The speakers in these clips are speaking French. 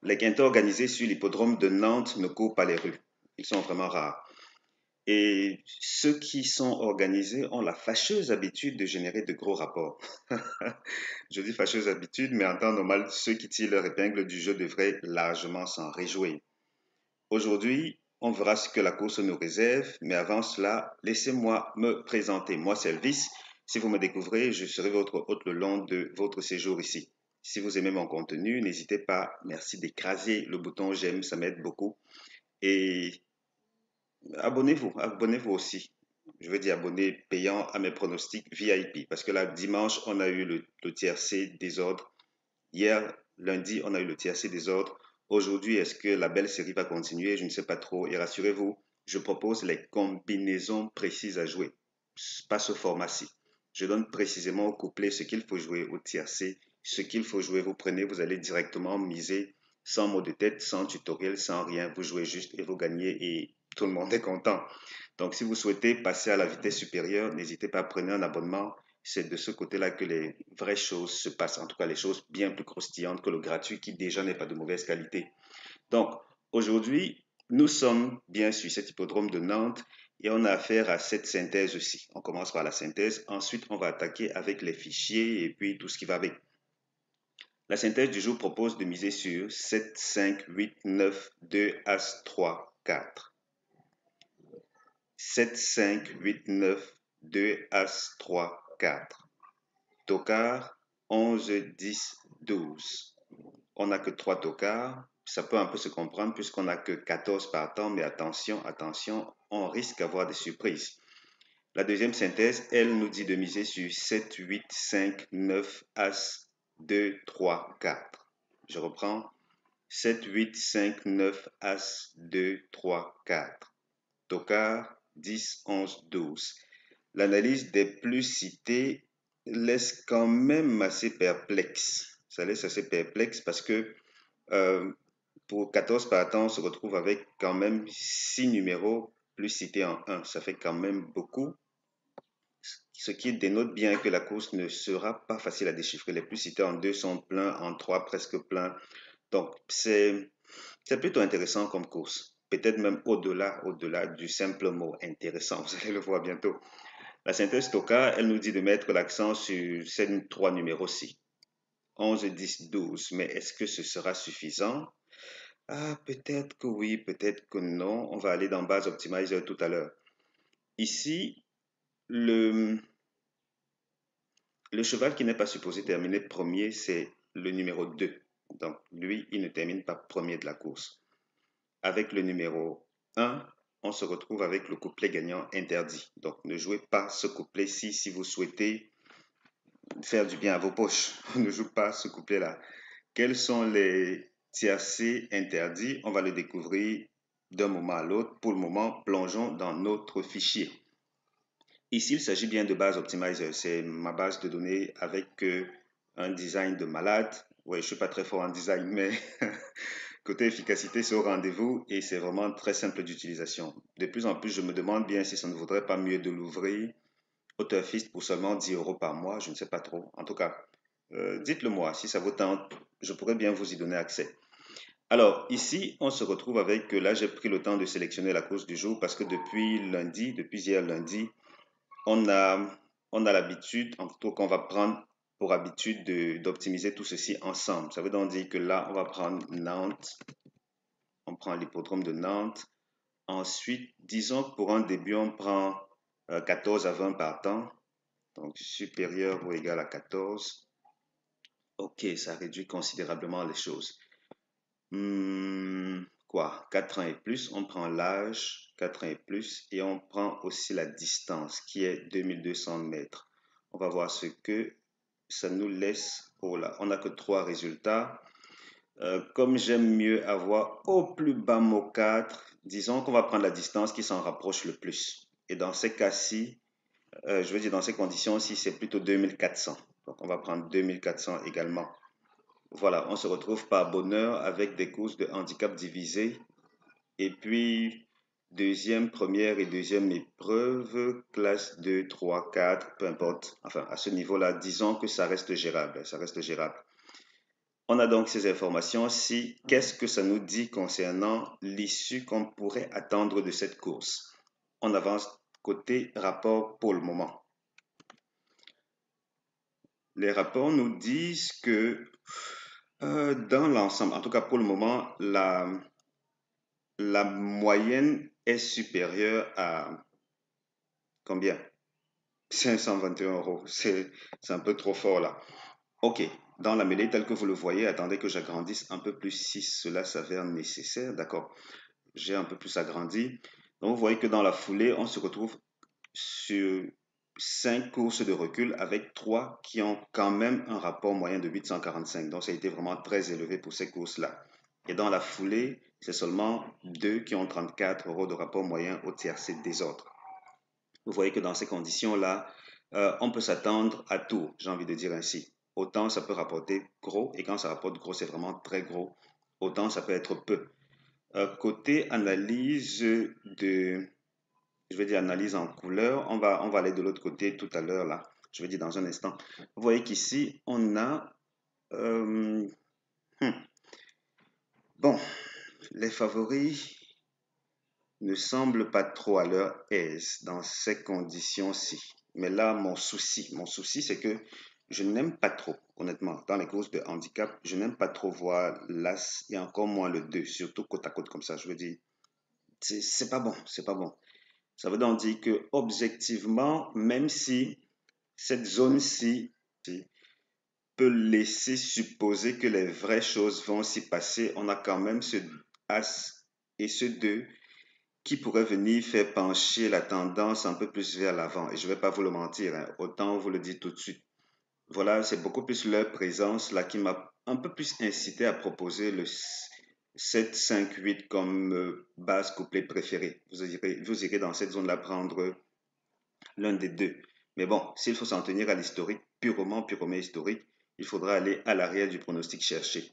Les quintets organisés sur l'hippodrome de Nantes ne courent pas les rues. Ils sont vraiment rares. Et ceux qui sont organisés ont la fâcheuse habitude de générer de gros rapports. Je dis fâcheuse habitude, mais en temps normal, ceux qui tirent leur épingle du jeu devraient largement s'en réjouir. Aujourd'hui, on verra ce que la course nous réserve, mais avant cela, laissez-moi me présenter. Moi, c'est Elvis. Si vous me découvrez, je serai votre hôte le long de votre séjour ici. Si vous aimez mon contenu, n'hésitez pas, merci d'écraser le bouton j'aime, ça m'aide beaucoup. Et abonnez-vous aussi. Je veux dire abonnez payant à mes pronostics VIP. Parce que là, dimanche, on a eu le tiercé des ordres. Hier, lundi, on a eu le tiercé des ordres. Aujourd'hui, est-ce que la belle série va continuer? Je ne sais pas trop. Et rassurez-vous, je propose les combinaisons précises à jouer. Pas ce format-ci. Je donne précisément au couplet ce qu'il faut jouer, au tiercé, ce qu'il faut jouer. Vous prenez, vous allez directement miser sans mot de tête, sans tutoriel, sans rien. Vous jouez juste et vous gagnez et tout le monde est content. Donc, si vous souhaitez passer à la vitesse supérieure, n'hésitez pas à prendre un abonnement. C'est de ce côté-là que les vraies choses se passent, en tout cas les choses bien plus croustillantes que le gratuit qui déjà n'est pas de mauvaise qualité. Donc, aujourd'hui, nous sommes bien sur cet hippodrome de Nantes et on a affaire à cette synthèse aussi. On commence par la synthèse, ensuite on va attaquer avec les fichiers et puis tout ce qui va avec. La synthèse du jour propose de miser sur 7, 5, 8, 9, 2, As, 3, 4. 7, 5, 8, 9, 2, As, 3, 4. Tocard, 11, 10, 12. On n'a que 3 tocards. Ça peut un peu se comprendre puisqu'on n'a que 14 partants, mais attention, attention, on risque d'avoir des surprises. La deuxième synthèse, elle nous dit de miser sur 7, 8, 5, 9, As, 2, 3, 4. Je reprends. 7, 8, 5, 9, As, 2, 3, 4. Tocard, 10, 11, 12. L'analyse des plus cités laisse quand même assez perplexe. Ça laisse assez perplexe parce que euh, pour 14 partants, on se retrouve avec quand même 6 numéros plus cités en 1. Ça fait quand même beaucoup, ce qui dénote bien que la course ne sera pas facile à déchiffrer. Les plus cités en 2 sont pleins, en 3 presque pleins. Donc, c'est plutôt intéressant comme course. Peut-être même au-delà du simple mot intéressant. Vous allez le voir bientôt. La synthèse Stoka, elle nous dit de mettre l'accent sur ces 3 numéros-ci. 11, 10, 12. Mais est-ce que ce sera suffisant? Ah, peut-être que oui, peut-être que non. On va aller dans Base Optimizer tout à l'heure. Ici, le, le cheval qui n'est pas supposé terminer premier, c'est le numéro 2. Donc, lui, il ne termine pas premier de la course. Avec le numéro 1, on se retrouve avec le couplet gagnant interdit. Donc, ne jouez pas ce couplet-ci si vous souhaitez faire du bien à vos poches. On ne joue pas ce couplet-là. Quels sont les tiercés interdits? On va le découvrir d'un moment à l'autre. Pour le moment, plongeons dans notre fichier. Ici, il s'agit bien de Base Optimizer. C'est ma base de données avec un design de malade. Oui, je ne suis pas très fort en design, mais côté efficacité, c'est au rendez-vous et c'est vraiment très simple d'utilisation. De plus en plus, je me demande bien si ça ne vaudrait pas mieux de l'ouvrir Authorfist pour seulement 10 euros par mois. Je ne sais pas trop. En tout cas, dites-le moi si ça vous tente. Je pourrais bien vous y donner accès. Alors, ici, on se retrouve avec, là, j'ai pris le temps de sélectionner la course du jour parce que depuis hier lundi, on a, on a l'habitude, en tout cas, qu'on va prendre pour habitude d'optimiser tout ceci ensemble. Ça veut donc dire que là, on va prendre Nantes, on prend l'hippodrome de Nantes. Ensuite, disons que pour un début, on prend 14 à 20 partants, donc supérieur ou égal à 14. Ok, ça réduit considérablement les choses. Quoi? 4 ans et plus, on prend l'âge, 4 ans et plus, et on prend aussi la distance qui est 2200 mètres. On va voir ce que ça nous laisse. Oh là, on n'a que 3 résultats. Comme j'aime mieux avoir au plus bas mot 4, disons qu'on va prendre la distance qui s'en rapproche le plus. Et dans ces cas-ci, je veux dire dans ces conditions-ci, c'est plutôt 2400. Donc on va prendre 2400 également. Voilà, on se retrouve par bonheur avec des courses de handicap divisées. Et puis, deuxième, première et deuxième épreuve, classe 2, 3, 4, peu importe. Enfin, à ce niveau-là, disons que ça reste gérable. Ça reste gérable. On a donc ces informations-ci. Qu'est-ce que ça nous dit concernant l'issue qu'on pourrait attendre de cette course? On avance côté rapport pour le moment. Les rapports nous disent que dans l'ensemble, en tout cas pour le moment, la moyenne est supérieure à combien? 521 €. C'est un peu trop fort là. Ok, dans la mêlée telle que vous le voyez, attendez que j'agrandisse un peu plus si cela s'avère nécessaire. D'accord, j'ai un peu plus agrandi. Donc vous voyez que dans la foulée, on se retrouve sur 5 courses de recul avec 3 qui ont quand même un rapport moyen de 845. Donc ça a été vraiment très élevé pour ces courses-là. Et dans la foulée, c'est seulement 2 qui ont 34 € de rapport moyen au tiercé des autres. Vous voyez que dans ces conditions-là, on peut s'attendre à tout, j'ai envie de dire ainsi. Autant ça peut rapporter gros, et quand ça rapporte gros, c'est vraiment très gros. Autant ça peut être peu. Côté analyse de, je vais dire analyse en couleur, on va aller de l'autre côté tout à l'heure là. Je vais dire dans un instant. Vous voyez qu'ici, on a... bon, les favoris ne semblent pas trop à leur aise dans ces conditions-ci. Mais là, mon souci, c'est que je n'aime pas trop, honnêtement, dans les courses de handicap, je n'aime pas trop voir l'As et encore moins le 2, surtout côte à côte comme ça. Je veux dire, c'est pas bon, c'est pas bon. Ça veut donc dire que, objectivement, même si cette zone-ci peut laisser supposer que les vraies choses vont s'y passer, on a quand même ce As et ce 2 qui pourrait venir faire pencher la tendance un peu plus vers l'avant. Et je ne vais pas vous le mentir, hein, autant vous le dire tout de suite. Voilà, c'est beaucoup plus leur présence là qui m'a un peu plus incité à proposer le 7-5-8 comme base couplet préférée. Vous irez dans cette zone-là prendre l'un des deux. Mais bon, s'il faut s'en tenir à l'historique, purement historique, il faudra aller à l'arrière du pronostic cherché.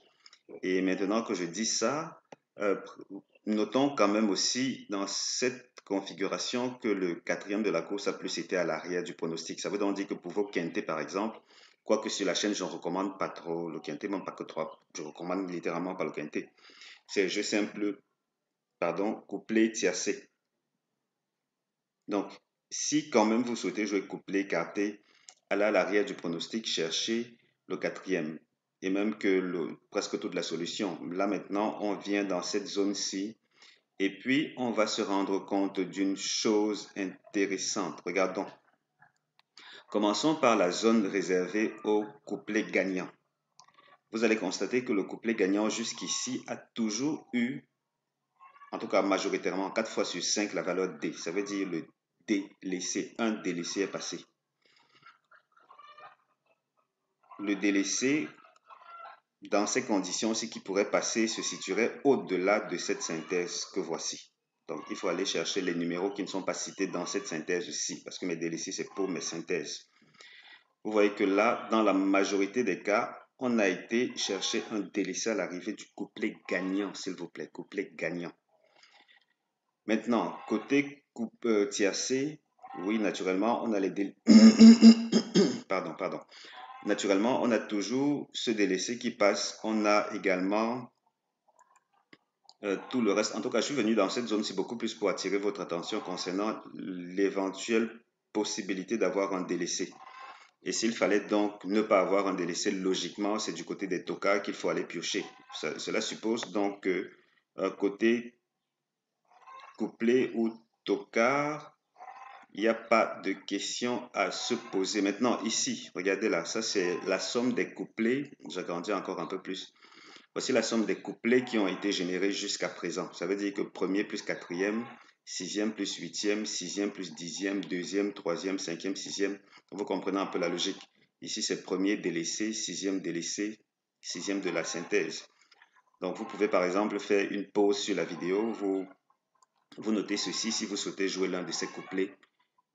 Et maintenant que je dis ça, notons quand même aussi dans cette configuration que le quatrième de la course a plus été à l'arrière du pronostic. Ça veut donc dire que pour vos quintés, par exemple, quoique sur la chaîne, je ne recommande pas trop le quinté, même pas que 3, je recommande littéralement pas le quinté. C'est un jeu simple, pardon, couplet tiercé. Donc, si quand même vous souhaitez jouer couplet écarté, allez à l'arrière du pronostic, chercher le quatrième et même que presque toute la solution. Là maintenant, on vient dans cette zone-ci et puis on va se rendre compte d'une chose intéressante. Regardons. Commençons par la zone réservée au couplet gagnant. Vous allez constater que le couplet gagnant jusqu'ici a toujours eu, en tout cas majoritairement 4 fois sur 5, la valeur D. Ça veut dire le délaissé. Un délaissé est passé. Le délaissé, dans ces conditions, ce qui pourrait passer se situerait au-delà de cette synthèse que voici. Donc, il faut aller chercher les numéros qui ne sont pas cités dans cette synthèse-ci, parce que mes délaissés, c'est pour mes synthèses. Vous voyez que là, dans la majorité des cas, on a été chercher un délaissé à l'arrivée du couplet gagnant, s'il vous plaît, couplet gagnant. Maintenant, côté tiercé, oui, naturellement, on a les pardon. Naturellement, on a toujours ce délaissé qui passe. On a également tout le reste. En tout cas, je suis venu dans cette zone-ci beaucoup plus pour attirer votre attention concernant l'éventuelle possibilité d'avoir un délaissé. Et s'il fallait donc ne pas avoir un délaissé, logiquement, c'est du côté des tocards qu'il faut aller piocher. Cela suppose donc que côté couplet ou tocard, il n'y a pas de question à se poser. Maintenant, ici, regardez là, ça c'est la somme des couplets. J'agrandis encore un peu plus. Voici la somme des couplets qui ont été générés jusqu'à présent. Ça veut dire que premier plus quatrième, sixième plus huitième, sixième plus dixième, deuxième, troisième, cinquième, sixième. Vous comprenez un peu la logique. Ici, c'est premier délaissé, sixième de la synthèse. Donc, vous pouvez par exemple faire une pause sur la vidéo. Vous notez ceci si vous souhaitez jouer l'un de ces couplets.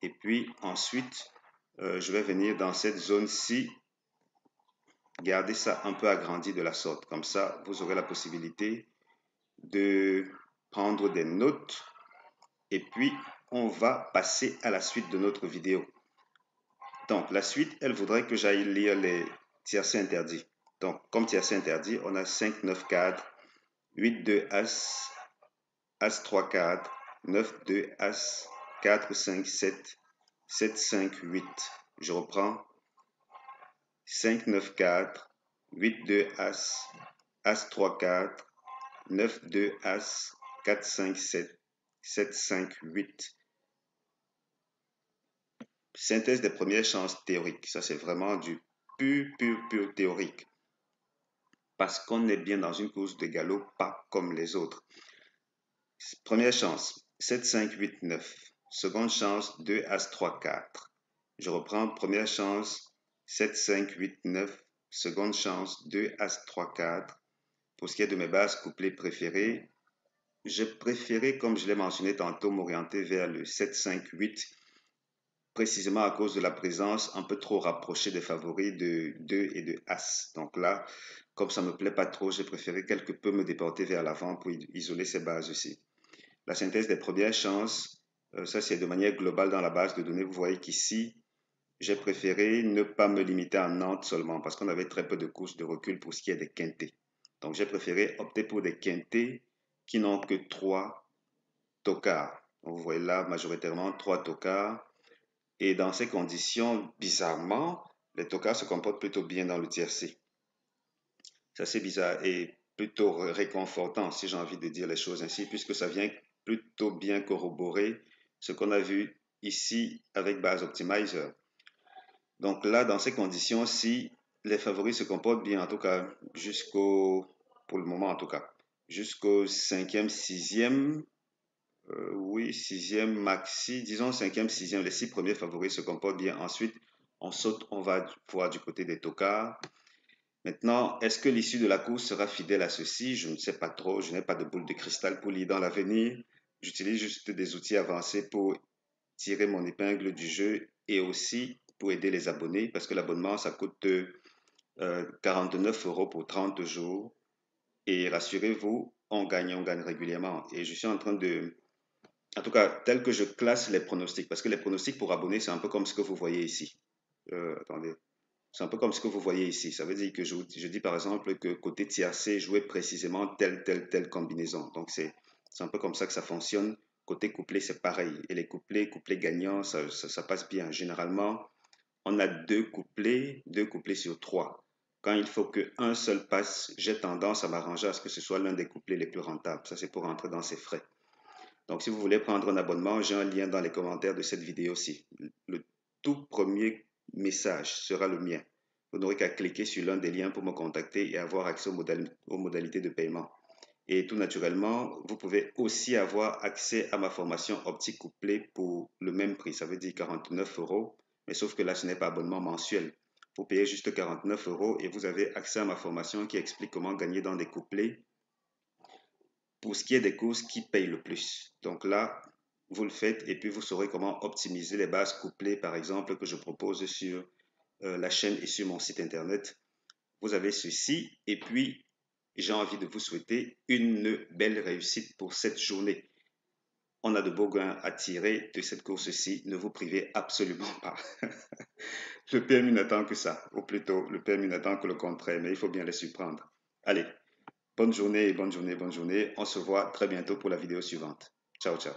Et puis ensuite, je vais venir dans cette zone-ci. Gardez ça un peu agrandi de la sorte. Comme ça, vous aurez la possibilité de prendre des notes. Et puis, on va passer à la suite de notre vidéo. Donc, la suite, elle voudrait que j'aille lire les tiercés interdits. Donc, comme tiercé interdit, on a 5, 9, 4, 8, 2, As, As, 3, 4, 9, 2, As, 4, 5, 7, 7, 5, 8. Je reprends. 5, 9, 4, 8, 2, As, As, 3, 4, 9, 2, As, 4, 5, 7, 7, 5, 8. Synthèse des premières chances théoriques. Ça, c'est vraiment du pur théorique. Parce qu'on est bien dans une course de galop, pas comme les autres. Première chance, 7, 5, 8, 9. Seconde chance, 2, As, 3, 4. Je reprends. Première chance, 7, 5, 8, 9. Seconde chance, 2, As, 3, 4. Pour ce qui est de mes bases couplées préférées, j'ai préféré, comme je l'ai mentionné tantôt, m'orienter vers le 7, 5, 8, précisément à cause de la présence un peu trop rapprochée des favoris de 2 et de As. Donc là, comme ça ne me plaît pas trop, j'ai préféré quelque peu me déporter vers l'avant pour isoler ces bases aussi. La synthèse des premières chances, ça c'est de manière globale dans la base de données. Vous voyez qu'ici, j'ai préféré ne pas me limiter à Nantes seulement parce qu'on avait très peu de courses de recul pour ce qui est des quintés. Donc j'ai préféré opter pour des quintés qui n'ont que 3 tocards. Donc, vous voyez là majoritairement 3 tocards. Et dans ces conditions, bizarrement, les tocards se comportent plutôt bien dans le tiercé. C'est assez bizarre et plutôt réconfortant, si j'ai envie de dire les choses ainsi, puisque ça vient plutôt bien corroborer ce qu'on a vu ici avec Base Optimizer. Donc là, dans ces conditions, si les favoris se comportent bien, en tout cas, pour le moment en tout cas, jusqu'au 5e, 6e, oui, 6e maxi, disons 5e, 6e, les 6 premiers favoris se comportent bien. Ensuite, on saute, on va voir du côté des tocards. Maintenant, est-ce que l'issue de la course sera fidèle à ceci? Je ne sais pas trop, je n'ai pas de boule de cristal pour lire dans l'avenir. J'utilise juste des outils avancés pour tirer mon épingle du jeu et aussi pour aider les abonnés parce que l'abonnement, ça coûte 49 € pour 30 jours. Et rassurez-vous, on gagne régulièrement. Et je suis en train de... En tout cas, tel que je classe les pronostics, parce que les pronostics pour abonnés, c'est un peu comme ce que vous voyez ici. Attendez. C'est un peu comme ce que vous voyez ici. Ça veut dire que je dis par exemple que côté tiercé, jouer précisément telle combinaison. Donc c'est un peu comme ça que ça fonctionne. Côté couplé, c'est pareil. Et les couplés gagnants, ça passe bien. Généralement, on a deux couplés sur 3. Quand il faut qu'un seul passe, j'ai tendance à m'arranger à ce que ce soit l'un des couplés les plus rentables. Ça, c'est pour rentrer dans ses frais. Donc, si vous voulez prendre un abonnement, j'ai un lien dans les commentaires de cette vidéo-ci. Le tout premier message sera le mien. Vous n'aurez qu'à cliquer sur l'un des liens pour me contacter et avoir accès aux modalités de paiement. Et tout naturellement, vous pouvez aussi avoir accès à ma formation optique couplée pour le même prix. Ça veut dire 49 €, mais sauf que là, ce n'est pas abonnement mensuel. Vous payez juste 49 € et vous avez accès à ma formation qui explique comment gagner dans des couplets pour ce qui est des courses qui payent le plus. Donc là, vous le faites et puis vous saurez comment optimiser les bases couplées, par exemple, que je propose sur la chaîne et sur mon site internet. Vous avez ceci et puis j'ai envie de vous souhaiter une belle réussite pour cette journée. On a de beaux gains à tirer de cette course-ci. Ne vous privez absolument pas. Le PMU n'attend que ça, ou plutôt le PMU n'attend que le contraire, mais il faut bien les surprendre. Allez, bonne journée. On se voit très bientôt pour la vidéo suivante. Ciao, ciao.